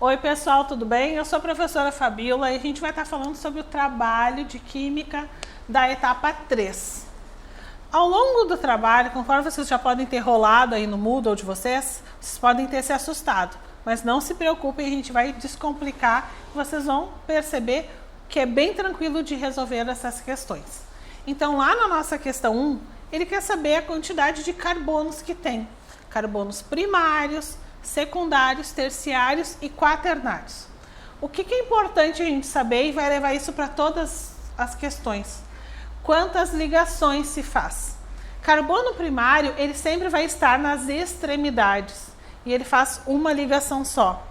Oi pessoal, tudo bem? Eu sou a professora Fabíola e a gente vai estar falando sobre o trabalho de Química da etapa 3. Ao longo do trabalho, conforme vocês já podem ter rolado aí no Moodle de vocês podem ter se assustado. Mas não se preocupem, a gente vai descomplicar e vocês vão perceber que é bem tranquilo de resolver essas questões. Então lá na nossa questão 1, ele quer saber a quantidade de carbonos que tem. Carbonos primários, secundários, terciários e quaternários. O que é importante a gente saber e vai levar isso para todas as questões? Quantas ligações se faz? Carbono primário, ele sempre vai estar nas extremidades e ele faz uma ligação só.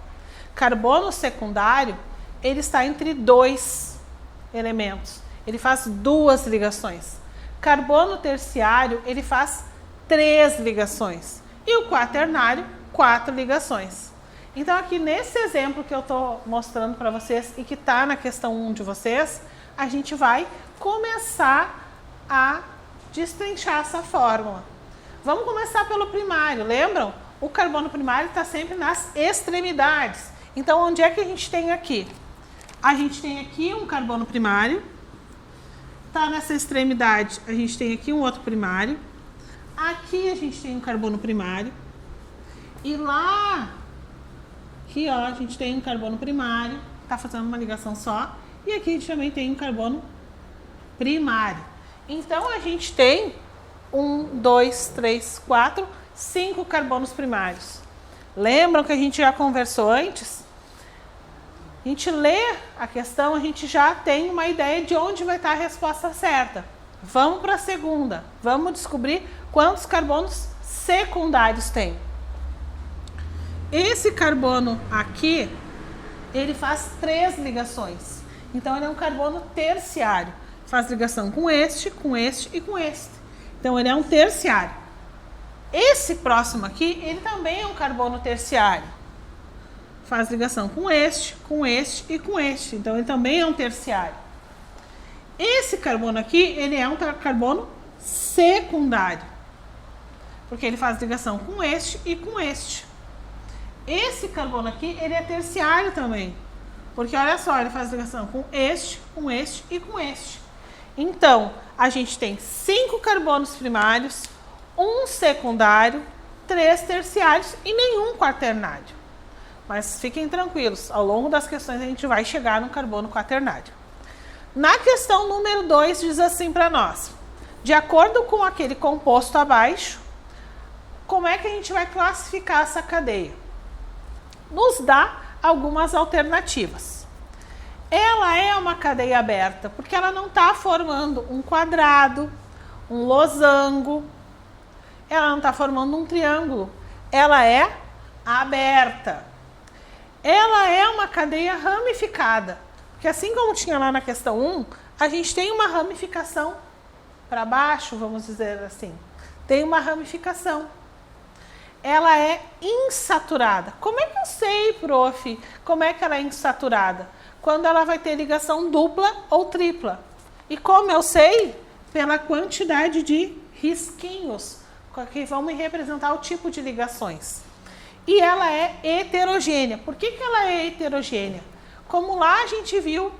Carbono secundário, ele está entre dois elementos, ele faz duas ligações. Carbono terciário, ele faz 3 ligações e o quaternário, 4 ligações. Então aqui nesse exemplo que eu estou mostrando para vocês e que está na questão 1 de vocês, a gente vai começar a destrinchar essa fórmula. Vamos começar pelo primário, lembram? O carbono primário está sempre nas extremidades. Então onde é que a gente tem aqui? A gente tem aqui um carbono primário, está nessa extremidade, a gente tem aqui um outro primário, aqui a gente tem um carbono primário, e lá, aqui ó, a gente tem um carbono primário, tá fazendo uma ligação só, e aqui a gente também tem um carbono primário. Então a gente tem 1, 2, 3, 4, 5 carbonos primários. Lembram que a gente já conversou antes? A gente lê a questão, a gente já tem uma ideia de onde vai estar a resposta certa. Vamos para a segunda, vamos descobrir quantos carbonos secundários tem. Esse carbono aqui, ele faz 3 ligações. Então, ele é um carbono terciário. Faz ligação com este e com este. Então, ele é um terciário. Esse próximo aqui, ele também é um carbono terciário. Faz ligação com este e com este. Então, ele também é um terciário. Esse carbono aqui, ele é um carbono secundário. Porque ele faz ligação com este e com este. Esse carbono aqui, ele é terciário também. Porque olha só, ele faz ligação com este e com este. Então, a gente tem 5 carbonos primários, 1 secundário, 3 terciários e nenhum quaternário. Mas fiquem tranquilos, ao longo das questões a gente vai chegar no carbono quaternário. Na questão número 2 diz assim para nós: de acordo com aquele composto abaixo, como é que a gente vai classificar essa cadeia? Nos dá algumas alternativas. Ela é uma cadeia aberta, porque ela não está formando um quadrado, um losango, ela não está formando um triângulo, ela é aberta. Ela é uma cadeia ramificada, porque assim como tinha lá na questão 1, a gente tem uma ramificação para baixo, vamos dizer assim. Tem uma ramificação. Ela é insaturada. Como é que eu sei, prof, como é que ela é insaturada? Quando ela vai ter ligação dupla ou tripla. E como eu sei? Pela quantidade de risquinhos que vão me representar o tipo de ligações. E ela é heterogênea. Por que ela é heterogênea? Como lá a gente viu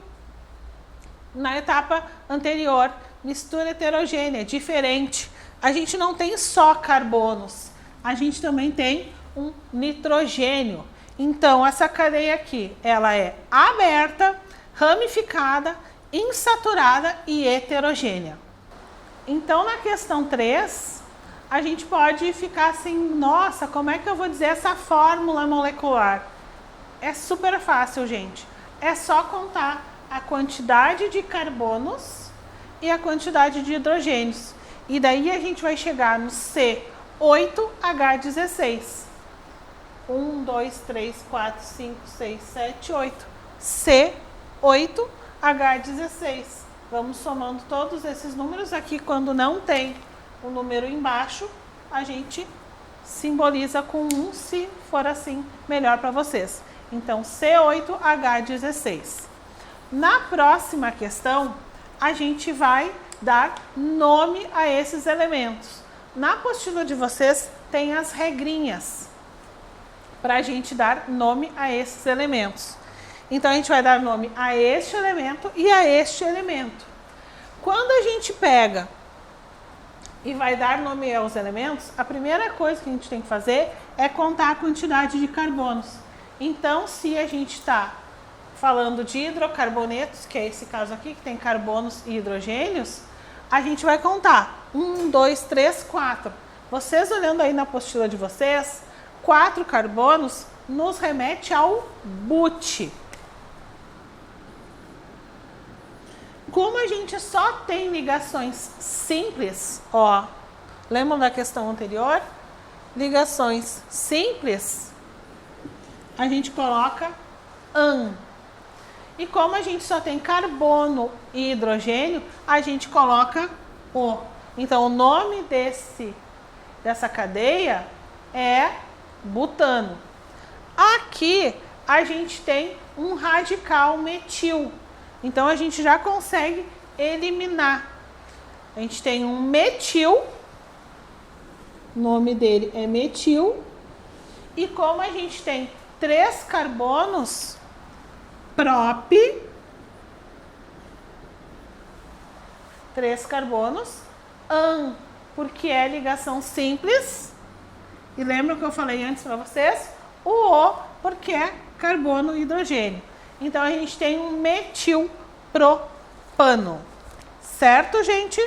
na etapa anterior, mistura heterogênea, diferente. A gente não tem só carbonos. A gente também tem um nitrogênio. Então, essa cadeia aqui, ela é aberta, ramificada, insaturada e heterogênea. Então, na questão 3, a gente pode ficar assim, nossa, como é que eu vou dizer essa fórmula molecular? É super fácil, gente. É só contar a quantidade de carbonos e a quantidade de hidrogênios. E daí a gente vai chegar no C8H16. 1, 2, 3, 4, 5, 6, 7, 8. C8H16. Vamos somando todos esses números aqui. Quando não tem o número embaixo, a gente simboliza com 1, se for assim, melhor para vocês. Então, C8H16. Na próxima questão, a gente vai dar nome a esses elementos. Na apostila de vocês tem as regrinhas. para a gente dar nome a esses elementos. Então, a gente vai dar nome a este elemento e a este elemento. Quando a gente pega e vai dar nome aos elementos, a primeira coisa que a gente tem que fazer é contar a quantidade de carbonos. Então, se a gente está falando de hidrocarbonetos, que é esse caso aqui, que tem carbonos e hidrogênios, a gente vai contar 1, 2, 3, 4. Vocês olhando aí na apostila de vocês, 4 carbonos nos remete ao but. Como a gente só tem ligações simples, ó, lembram da questão anterior? Ligações simples, a gente coloca an. E como a gente só tem carbono e hidrogênio, a gente coloca o. Então, o nome dessa cadeia é butano. Aqui, a gente tem um radical metil. Então, a gente já consegue eliminar. A gente tem um metil, o nome dele é metil. E como a gente tem 3 carbonos, prop, 3 carbonos, an, porque é ligação simples. E lembram que eu falei antes para vocês? O, porque é carbono e hidrogênio. Então, a gente tem um metilpropano. Certo, gente?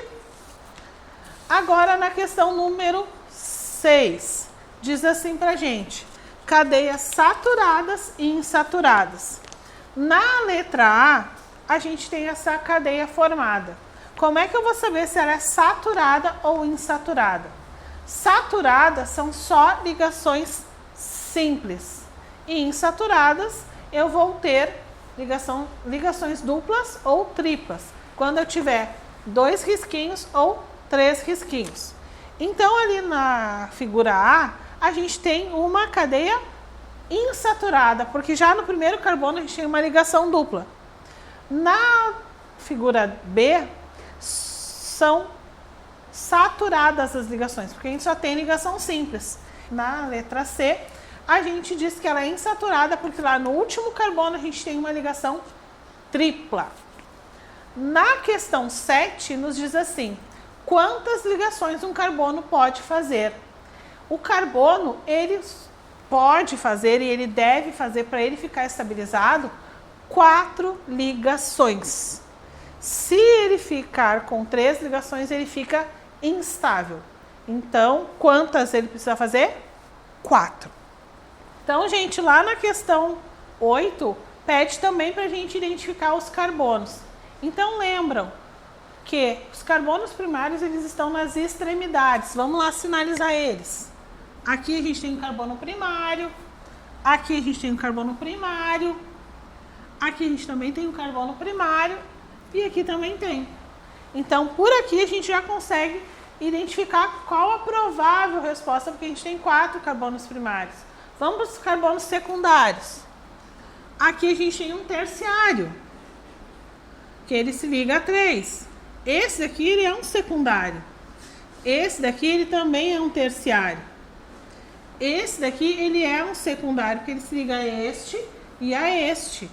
Agora, na questão número 6, diz assim pra gente: cadeias saturadas e insaturadas. Na letra A, a gente tem essa cadeia formada. Como é que eu vou saber se ela é saturada ou insaturada? Saturadas são só ligações simples. E insaturadas, eu vou ter ligações duplas ou triplas, quando eu tiver 2 risquinhos ou 3 risquinhos. Então, ali na figura A, a gente tem uma cadeia insaturada, porque já no primeiro carbono a gente tem uma ligação dupla. Na figura B, são saturadas as ligações, porque a gente só tem ligação simples. Na letra C, a gente diz que ela é insaturada, porque lá no último carbono a gente tem uma ligação tripla. Na questão 7, nos diz assim: quantas ligações um carbono pode fazer? O carbono, ele pode fazer e ele deve fazer, para ele ficar estabilizado, 4 ligações. Se ele ficar com 3 ligações, ele fica instável. Então, quantas ele precisa fazer? 4. Então, gente, lá na questão 8, pede também para a gente identificar os carbonos. Então, lembram que os carbonos primários, eles estão nas extremidades. Vamos lá sinalizar eles. Aqui a gente tem um carbono primário, aqui a gente tem um carbono primário, aqui a gente também tem um carbono primário e aqui também tem. Então, por aqui a gente já consegue identificar qual a provável resposta, porque a gente tem 4 carbonos primários. Vamos para os carbonos secundários. Aqui a gente tem um terciário, que ele se liga a 3. Esse daqui, ele é um secundário. Esse daqui, ele também é um terciário. Esse daqui, ele é um secundário, porque ele se liga a este e a este.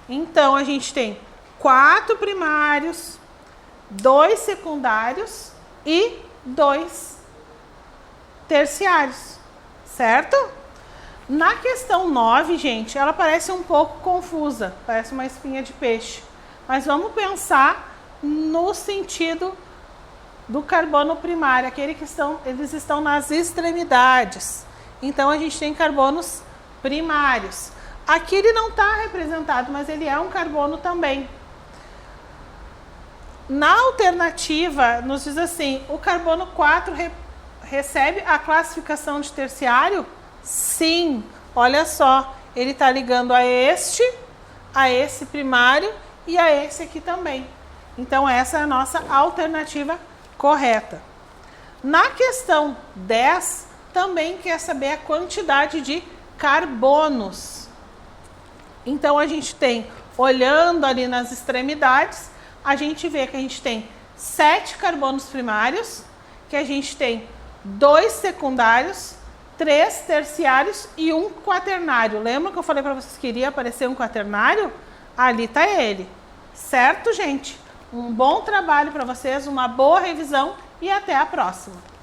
Então, a gente tem 4 primários, 2 secundários e 2 terciários, certo? Na questão 9, gente, ela parece um pouco confusa, parece uma espinha de peixe. Mas vamos pensar no sentido do carbono primário, aquele que eles estão nas extremidades. Então, a gente tem carbonos primários. Aqui ele não está representado, mas ele é um carbono também. Na alternativa, nos diz assim: o carbono 4 recebe a classificação de terciário? Sim, olha só, ele está ligando a esse primário e a esse aqui também. Então, essa é a nossa alternativa correta. Na questão 10, também quer saber a quantidade de carbonos. Então, a gente tem, olhando ali nas extremidades, a gente vê que a gente tem 7 carbonos primários, que a gente tem 2 secundários 3 terciários e um quaternário. Lembra que eu falei para vocês que iria aparecer um quaternário? Ali está ele. Certo, gente? Um bom trabalho para vocês, uma boa revisão e até a próxima.